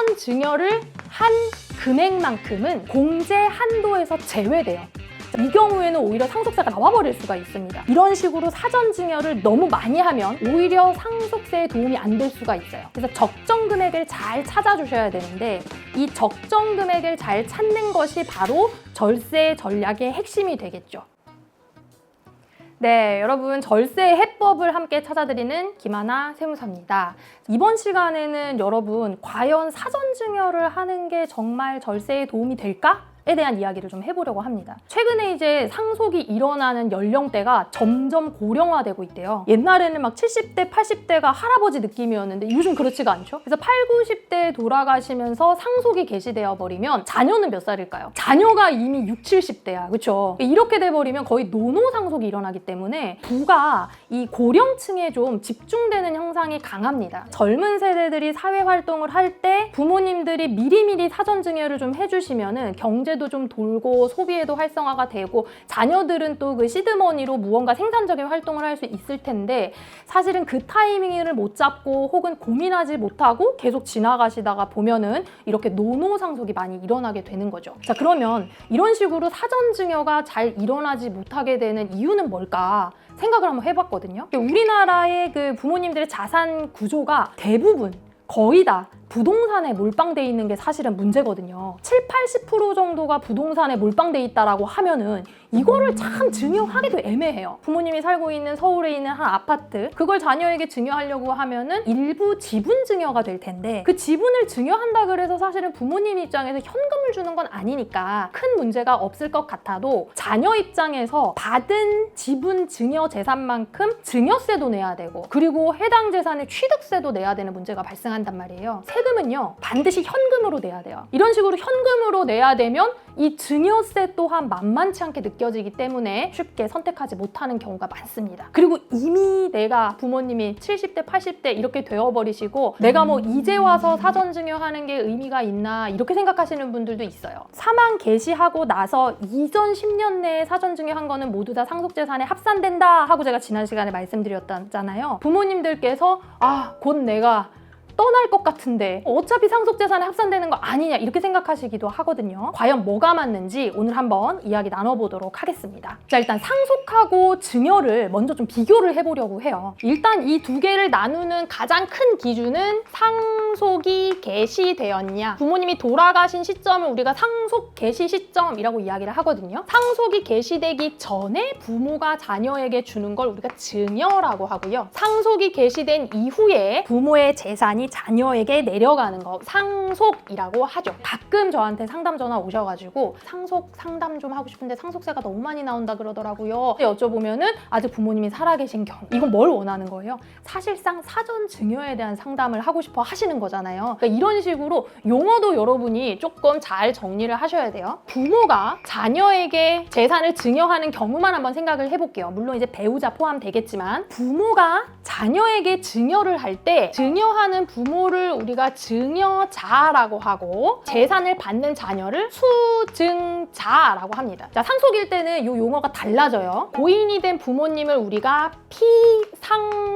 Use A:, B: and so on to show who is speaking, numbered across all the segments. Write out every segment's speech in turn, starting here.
A: 사전 증여를 한 금액만큼은 공제 한도에서 제외돼요. 이 경우에는 오히려 상속세가 나와버릴 수가 있습니다. 이런 식으로 사전 증여를 너무 많이 하면 오히려 상속세에 도움이 안 될 수가 있어요. 그래서 적정 금액을 잘 찾아주셔야 되는데 이 적정 금액을 잘 찾는 것이 바로 절세 전략의 핵심이 되겠죠. 네, 여러분 절세 해법을 함께 찾아드리는 김하나 세무사입니다. 이번 시간에는 여러분 과연 사전 증여를 하는 게 정말 절세에 도움이 될까? 에 대한 이야기를 좀 해보려고 합니다. 최근에 이제 상속이 일어나는 연령대가 점점 고령화되고 있대요. 옛날에는 막 70대, 80대가 할아버지 느낌이었는데 요즘 그렇지가 않죠? 그래서 80, 90대에 돌아가시면서 상속이 개시되어 버리면 자녀는 몇 살일까요? 자녀가 이미 60, 70대야. 그렇죠? 이렇게 돼버리면 거의 노노 상속이 일어나기 때문에 부가 이 고령층에 좀 집중되는 형상이 강합니다. 젊은 세대들이 사회활동을 할 때 부모님들이 미리미리 사전 증여를 좀 해주시면은 경제도 좀 돌고 소비에도 활성화가 되고 자녀들은 또 그 시드머니로 무언가 생산적인 활동을 할 수 있을 텐데 사실은 그 타이밍을 못 잡고 혹은 고민하지 못하고 계속 지나가시다가 보면은 이렇게 노노 상속이 많이 일어나게 되는 거죠. 자, 그러면 이런 식으로 사전 증여가 잘 일어나지 못하게 되는 이유는 뭘까? 생각을 한번 해봤거든요. 우리나라의 그 부모님들의 자산 구조가 대부분 거의 다 부동산에 몰빵돼 있는 게 사실은 문제거든요. 7, 80% 정도가 부동산에 몰빵돼 있다라고 하면은 이거를 참 증여하기도 애매해요. 부모님이 살고 있는 서울에 있는 한 아파트, 그걸 자녀에게 증여하려고 하면은 일부 지분 증여가 될 텐데 그 지분을 증여한다 그래서 사실은 부모님 입장에서 현금을 주는 건 아니니까 큰 문제가 없을 것 같아도 자녀 입장에서 받은 지분 증여 재산만큼 증여세도 내야 되고 그리고 해당 재산의 취득세도 내야 되는 문제가 발생한단 말이에요. 세금은요 반드시 현금으로 내야 돼요. 이런 식으로 현금으로 내야 되면 이 증여세 또한 만만치 않게 느껴지기 때문에 쉽게 선택하지 못하는 경우가 많습니다. 그리고 이미 내가 부모님이 70대, 80대 이렇게 되어버리시고 내가 뭐 이제 와서 사전 증여하는 게 의미가 있나 이렇게 생각하시는 분들도 있어요. 사망 개시하고 나서 이전 10년 내에 사전 증여한 거는 모두 다 상속재산에 합산된다 하고 제가 지난 시간에 말씀드렸잖아요. 부모님들께서 곧 내가 떠날 것 같은데 어차피 상속재산에 합산되는 거 아니냐 이렇게 생각하시기도 하거든요. 과연 뭐가 맞는지 오늘 한번 이야기 나눠보도록 하겠습니다. 자, 일단 상속하고 증여를 먼저 좀 비교를 해보려고 해요. 일단 이 두 개를 나누는 가장 큰 기준은 상속이 개시되었냐. 부모님이 돌아가신 시점을 우리가 상속 개시 시점이라고 이야기를 하거든요. 상속이 개시되기 전에 부모가 자녀에게 주는 걸 우리가 증여라고 하고요. 상속이 개시된 이후에 부모의 재산이 자녀에게 내려가는 거 상속이라고 하죠. 가끔 저한테 상담 전화 오셔가지고 상속 상담 좀 하고 싶은데 상속세가 너무 많이 나온다 그러더라고요. 여쭤보면은 아직 부모님이 살아계신 경우 이건 뭘 원하는 거예요? 사실상 사전 증여에 대한 상담을 하고 싶어 하시는 거잖아요. 그러니까 이런 식으로 용어도 여러분이 조금 잘 정리를 하셔야 돼요. 부모가 자녀에게 재산을 증여하는 경우만 한번 생각을 해볼게요. 물론 이제 배우자 포함되겠지만 부모가 자녀에게 증여를 할 때 증여하는 부모를 우리가 증여자라고 하고 재산을 받는 자녀를 수증자라고 합니다. 자, 상속일 때는 이 용어가 달라져요. 고인이 된 부모님을 우리가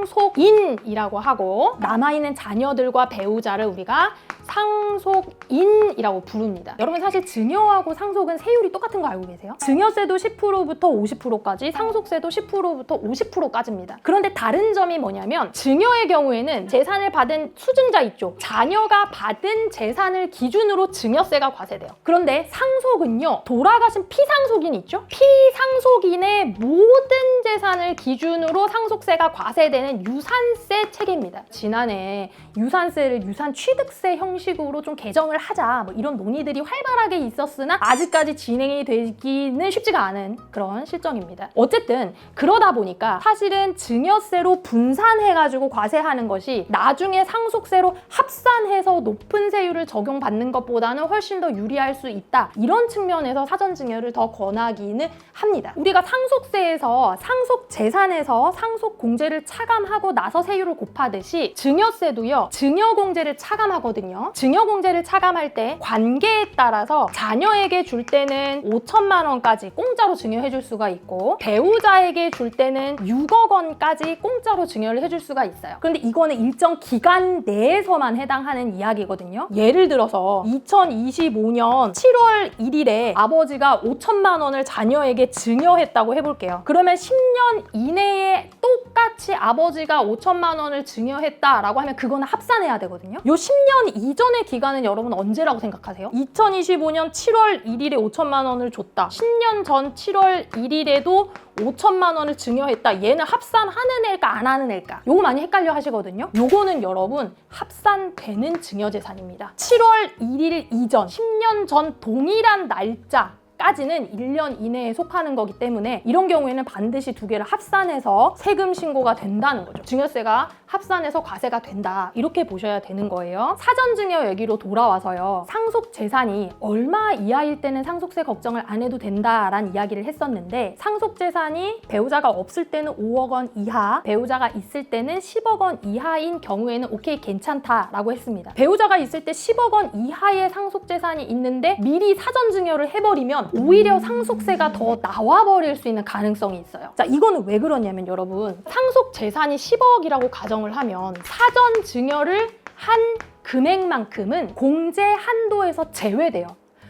A: 피상속인이라고 하고 남아있는 자녀들과 배우자를 우리가 상속인이라고 부릅니다. 여러분 사실 증여하고 상속은 세율이 똑같은 거 알고 계세요? 증여세도 10%부터 50%까지 상속세도 10%부터 50%까지입니다. 그런데 다른 점이 뭐냐면 증여의 경우에는 재산을 받은 수증자 있죠. 자녀가 받은 재산을 기준으로 증여세가 과세돼요. 그런데 상속은요. 돌아가신 피상속인 있죠? 피상속인의 모든 재산을 기준으로 상속세가 과세되는 유산세 체계입니다. 지난해 유산세를 유산취득세 형식으로 좀 개정을 하자 뭐 이런 논의들이 활발하게 있었으나 아직까지 진행이 되기는 쉽지가 않은 그런 실정입니다. 어쨌든 그러다 보니까 사실은 증여세로 분산해가지고 과세하는 것이 나중에 상속세로 합산해서 높은 세율을 적용받는 것보다는 훨씬 더 유리할 수 있다. 이런 측면에서 사전 증여를 더 권하기는 합니다. 우리가 상속세에서 상속 재산에서 상속 공제를 차감하고 나서 세율을 곱하듯이 증여세도요. 증여 공제를 차감하거든요. 증여 공제를 차감할 때 관계에 따라서 자녀에게 줄 때는 5천만 원까지 공짜로 증여해 줄 수가 있고 배우자에게 줄 때는 6억 원까지 공짜로 증여를 해줄 수가 있어요. 그런데 이거는 일정 기간 내에서만 해당하는 이야기거든요. 예를 들어서 2025년 7월 1일에 아버지가 5천만 원을 자녀에게 증여했다고 해볼게요. 그러면 10년 이내에 똑같이 아버지가 5천만 원을 증여했다라고 하면 그거는 합산해야 되거든요. 요 10년 이전의 기간은 여러분 언제라고 생각하세요? 2025년 7월 1일에 5천만 원을 줬다. 10년 전 7월 1일에도 5천만 원을 증여했다. 얘는 합산하는 애일까 안 하는 애일까? 요거 많이 헷갈려 하시거든요. 요거는 여러분 합산되는 증여재산입니다. 7월 1일 이전, 10년 전 동일한 날짜까지는 1년 이내에 속하는 거기 때문에 이런 경우에는 반드시 두 개를 합산해서 세금 신고가 된다는 거죠. 증여세가 합산해서 과세가 된다. 이렇게 보셔야 되는 거예요. 사전증여 얘기로 돌아와서요. 상속재산이 얼마 이하일 때는 상속세 걱정을 안 해도 된다라는 이야기를 했었는데 상속재산이 배우자가 없을 때는 5억 원 이하, 배우자가 있을 때는 10억 원 이하인 경우에는 오케이 괜찮다라고 했습니다. 배우자가 있을 때 10억 원 이하의 상속재산이 있는데 미리 사전증여를 해버리면 오히려 상속세가 더 나와버릴 수 있는 가능성이 있어요. 자, 이거는 왜 그러냐면 여러분 상속재산이 10억이라고 가정을 하면 사전 증여를 한 금액만큼은 공제 한도에서 제외돼요.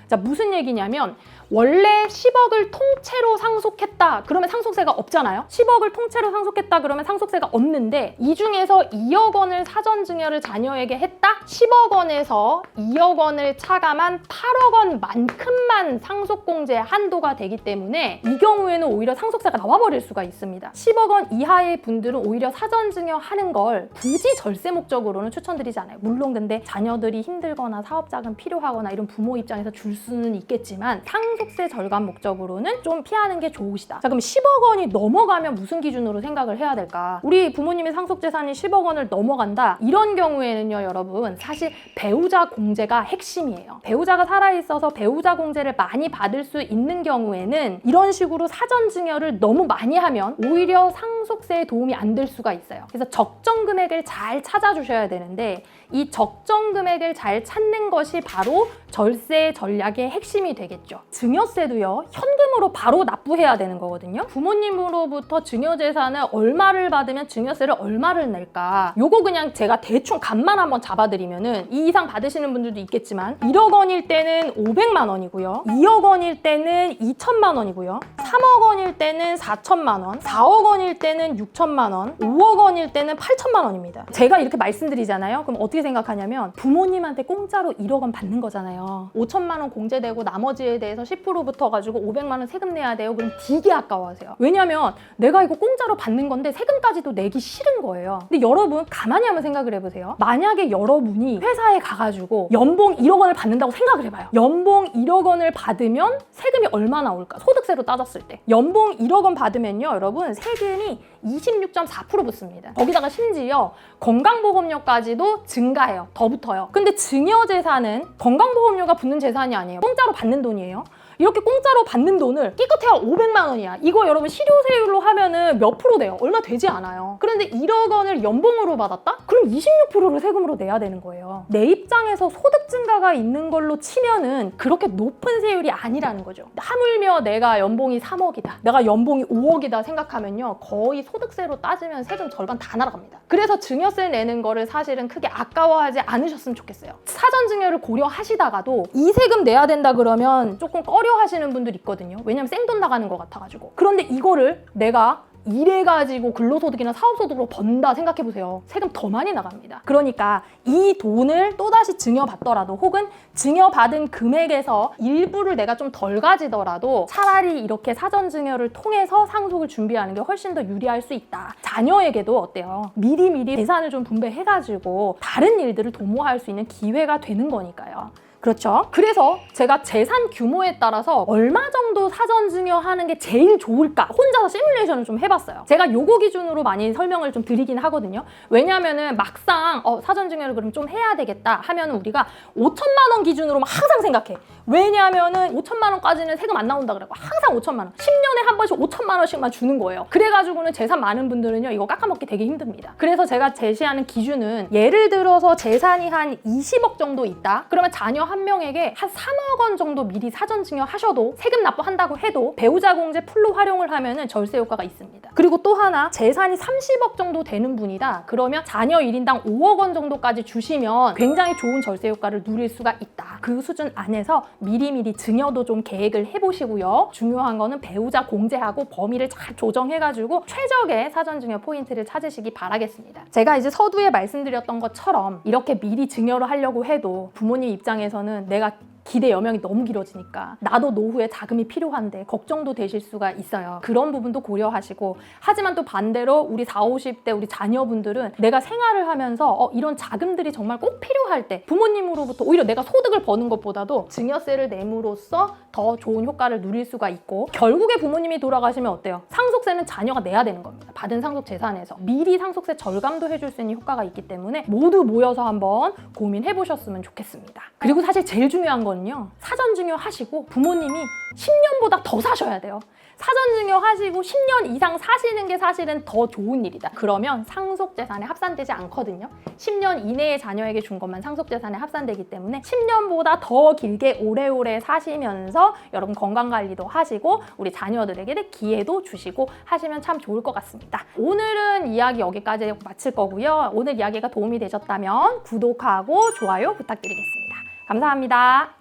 A: 자, 무슨 얘기냐면 원래 10억을 통째로 상속했다 그러면 상속세가 없잖아요. 10억을 통째로 상속했다 그러면 상속세가 없는데 이 중에서 2억 원을 사전증여를 자녀에게 했다? 10억 원에서 2억 원을 차감한 8억 원만큼만 상속공제 한도가 되기 때문에 이 경우에는 오히려 상속세가 나와버릴 수가 있습니다. 10억 원 이하의 분들은 오히려 사전증여하는 걸 굳이 절세 목적으로는 추천드리지 않아요. 물론 근데 자녀들이 힘들거나 사업자금 필요하거나 이런 부모 입장에서 줄 수는 있겠지만 상속세 절감 목적으로는 좀 피하는 게 좋으시다. 자, 그럼 10억 원이 넘어가면 무슨 기준으로 생각을 해야 될까? 우리 부모님의 상속재산이 10억 원을 넘어간다. 이런 경우에는요, 여러분 사실 배우자 공제가 핵심이에요. 배우자가 살아있어서 배우자 공제를 많이 받을 수 있는 경우에는 이런 식으로 사전증여를 너무 많이 하면 오히려 상속세에 도움이 안 될 수가 있어요. 그래서 적정 금액을 잘 찾아주셔야 되는데 이 적정 금액을 잘 찾는 것이 바로 절세 전략의 핵심이 되겠죠. 증여세도요, 현금으로 바로 납부해야 되는 거거든요. 부모님으로부터 증여재산을 얼마를 받으면 증여세를 얼마를 낼까? 요거 그냥 제가 대충 값만 한번 잡아드리면은 이 이상 받으시는 분들도 있겠지만 1억 원일 때는 500만 원이고요. 2억 원일 때는 2천만 원이고요. 3억 원일 때는 4천만 원, 4억 원일 때는 6천만 원, 5억 원일 때는 8천만 원입니다. 제가 이렇게 말씀드리잖아요. 그럼 어떻게 생각하냐면 부모님한테 공짜로 1억 원 받는 거잖아요. 5천만 원 공제되고 나머지에 대해서 10% 붙어가지고 500만 원 세금 내야 돼요. 그럼 되게 아까워하세요. 왜냐면 내가 이거 공짜로 받는 건데 세금까지도 내기 싫은 거예요. 근데 여러분 가만히 한번 생각을 해보세요. 만약에 여러분이 회사에 가가지고 연봉 1억 원을 받는다고 생각을 해봐요. 연봉 1억 원을 받으면 세금이 얼마 나올까? 소득세로 따졌을 때. 연봉 1억 원 받으면요, 여러분 세금이 26.4% 붙습니다. 거기다가 심지어 건강보험료까지도 증가해요. 더 붙어요. 근데 증여재산은 건강보험료가 붙는 재산이 아니에요. 공짜로 받는 돈이에요. 이렇게 공짜로 받는 돈을 끼끗해야 500만 원이야. 이거 여러분 실효세율로 하면은 몇 프로 돼요? 얼마 되지 않아요. 그런데 1억 원을 연봉으로 받았다? 그럼 26%를 세금으로 내야 되는 거예요. 내 입장에서 소득 증가가 있는 걸로 치면은 그렇게 높은 세율이 아니라는 거죠. 하물며 내가 연봉이 3억이다. 내가 연봉이 5억이다 생각하면요. 거의 소득세로 따지면 세금 절반 다 날아갑니다. 그래서 증여세 내는 거를 사실은 크게 아까워하지 않으셨으면 좋겠어요. 사전증여를 고려하시다가도 이 세금 내야 된다 그러면 조금 하시는 분들 있거든요. 왜냐면 생돈 나가는 것 같아가지고. 그런데 이거를 내가 일해가지고 근로소득이나 사업소득으로 번다 생각해보세요. 세금 더 많이 나갑니다. 그러니까 이 돈을 또다시 증여받더라도 혹은 증여받은 금액에서 일부를 내가 좀 덜 가지더라도 차라리 이렇게 사전증여를 통해서 상속을 준비하는 게 훨씬 더 유리할 수 있다. 자녀에게도 어때요? 미리미리 재산을 좀 분배해가지고 다른 일들을 도모할 수 있는 기회가 되는 거니까요. 그렇죠? 그래서 제가 재산 규모에 따라서 얼마 정도 사전증여하는 게 제일 좋을까 혼자서 시뮬레이션을 좀 해봤어요. 제가 요거 기준으로 많이 설명을 좀 드리긴 하거든요. 왜냐면은 막상 사전증여를 그럼 좀 해야 되겠다 하면 우리가 5천만 원 기준으로 항상 생각해. 왜냐하면은 5천만 원까지는 세금 안 나온다 그래고 항상 5천만 원, 10년에 한 번씩 5천만 원씩만 주는 거예요. 그래가지고는 재산 많은 분들은요 이거 깎아먹기 되게 힘듭니다. 그래서 제가 제시하는 기준은 예를 들어서 재산이 한 20억 정도 있다. 그러면 자녀 한 명에게 한 3억 원 정도 미리 사전 증여하셔도 세금 납부한다고 해도 배우자 공제 풀로 활용을 하면은 절세 효과가 있습니다. 그리고 또 하나 재산이 30억 정도 되는 분이다. 그러면 자녀 1인당 5억 원 정도까지 주시면 굉장히 좋은 절세 효과를 누릴 수가 있다. 그 수준 안에서 미리미리 증여도 좀 계획을 해보시고요. 중요한 거는 배우자 공제하고 범위를 잘 조정해가지고 최적의 사전 증여 포인트를 찾으시기 바라겠습니다. 제가 이제 서두에 말씀드렸던 것처럼 이렇게 미리 증여를 하려고 해도 부모님 입장에서는 내가 기대 여명이 너무 길어지니까 나도 노후에 자금이 필요한데 걱정도 되실 수가 있어요. 그런 부분도 고려하시고 하지만 또 반대로 우리 40, 50대 우리 자녀분들은 내가 생활을 하면서 이런 자금들이 정말 꼭 필요할 때 부모님으로부터 오히려 내가 소득을 버는 것보다도 증여세를 내므로써 더 좋은 효과를 누릴 수가 있고 결국에 부모님이 돌아가시면 어때요? 상속세는 자녀가 내야 되는 겁니다. 받은 상속 재산에서 미리 상속세 절감도 해줄 수 있는 효과가 있기 때문에 모두 모여서 한번 고민해 보셨으면 좋겠습니다. 그리고 사실 제일 중요한 건 사전 증여하시고 부모님이 10년보다 더 사셔야 돼요. 사전 증여하시고 10년 이상 사시는 게 사실은 더 좋은 일이다. 그러면 상속재산에 합산되지 않거든요. 10년 이내에 자녀에게 준 것만 상속재산에 합산되기 때문에 10년보다 더 길게 오래오래 사시면서 여러분 건강관리도 하시고 우리 자녀들에게 기회도 주시고 하시면 참 좋을 것 같습니다. 오늘은 이야기 여기까지 마칠 거고요. 오늘 이야기가 도움이 되셨다면 구독하고 좋아요 부탁드리겠습니다. 감사합니다.